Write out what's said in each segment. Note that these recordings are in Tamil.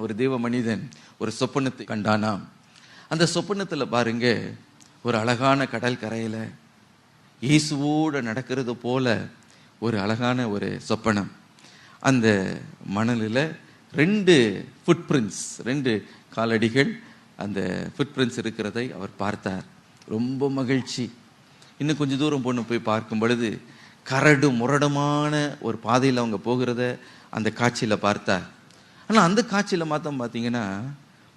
ஒரு தேவ மனிதன் ஒரு சொப்பனத்தை கண்டானாம். அந்த சொப்பனத்தில் பாருங்க, ஒரு அழகான கடல் கரையில் இயேசுவோடு நடக்கிறது போல ஒரு அழகான ஒரு சொப்பனம். அந்த மணலில் 2 ஃபுட் பிரிண்ட்ஸ், 2 காலடிகள், அந்த ஃபுட் பிரிண்ட்ஸ் இருக்கிறதை அவர் பார்த்தார். ரொம்ப மகிழ்ச்சி. இன்னும் கொஞ்சம் தூரம் போய் பார்க்கும் பொழுது கரடு முரடமான ஒரு பாதையில் அவங்க போகிறத அந்த காட்சியில் பார்த்தார். ஆனால் அந்த காட்சியில் மாத்திரம் பார்த்தீங்கன்னா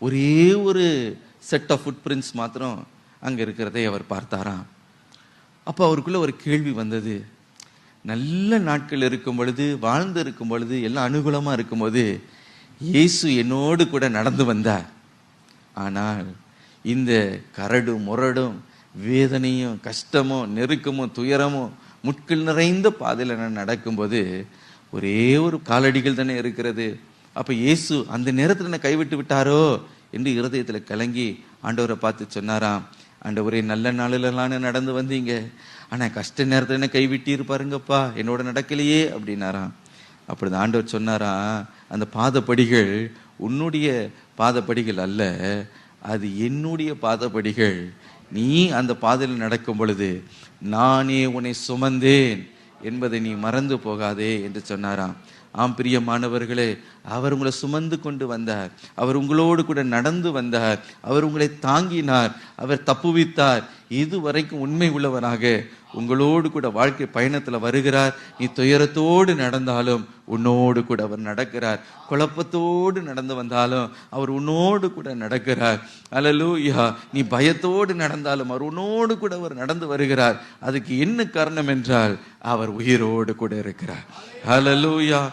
ஒரே ஒரு செட் ஆஃப் ஃபுட் பிரிண்ட்ஸ் மாத்திரம் அங்கே இருக்கிறதை அவர் பார்த்தாராம். அப்போ அவருக்குள்ள ஒரு கேள்வி வந்தது. நல்ல நாட்கள் இருக்கும் பொழுது, வாழ்ந்து இருக்கும் பொழுது, எல்லாம் அனுகூலமாக இருக்கும்போது இயேசு என்னோடு கூட நடந்து வந்தார். ஆனால் இந்த கரடு முரடும் வேதனையும் கஷ்டமும் நெருக்கமும் துயரமும் முட்கள் நிறைந்த பாதையில் நான் நடக்கும்போது ஒரே ஒரு காலடிகள் தானே இருக்கிறது. அப்போ இயேசு அந்த நேரத்தில் என்ன கைவிட்டு விட்டாரோ என்று இருதயத்தில் கலங்கி ஆண்டவரை பார்த்து சொன்னாராம், ஆண்டவரே, நல்ல நாளிலெல்லாம் நடந்து வந்தீங்க, ஆனால் கஷ்ட நேரத்தில் என்ன கைவிட்டிருப்பாருங்கப்பா, என்னோட நடக்கலையே அப்படின்னாராம். அப்படி ஆண்டவர் சொன்னாராம், அந்த பாதப்படிகள் உன்னுடைய பாதப்படிகள் அல்ல, அது என்னுடைய பாதப்படிகள். நீ அந்த பாதையில் நடக்கும் பொழுது நானே உன்னை சுமந்தேன் என்பதை நீ மறந்து போகாதே என்று சொன்னாராம். ஆம் பிரியமானவர்களே, அவர் உங்களை சுமந்து கொண்டு வந்தார், அவர் உங்களோடு கூட நடந்து வந்தார், அவர் உங்களை தாங்கினார், அவர் தப்புவித்தார். இதுவரைக்கும் உண்மை உள்ளவராக உங்களோடு கூட வாழ்க்கை பயணத்தில் வருகிறார். நீ துயரத்தோடு நடந்தாலும் உன்னோடு கூட அவர் நடக்கிறார், குழப்பத்தோடு நடந்து வந்தாலும் அவர் உன்னோடு கூட நடக்கிறார். அல்லேலூயா. நீ பயத்தோடு நடந்தாலும் அவர் உன்னோடு கூட அவர் நடந்து வருகிறார். அதுக்கு என்ன காரணம் என்றால் அவர் உயிரோடு கூட இருக்கிறார். அல்லேலூயா.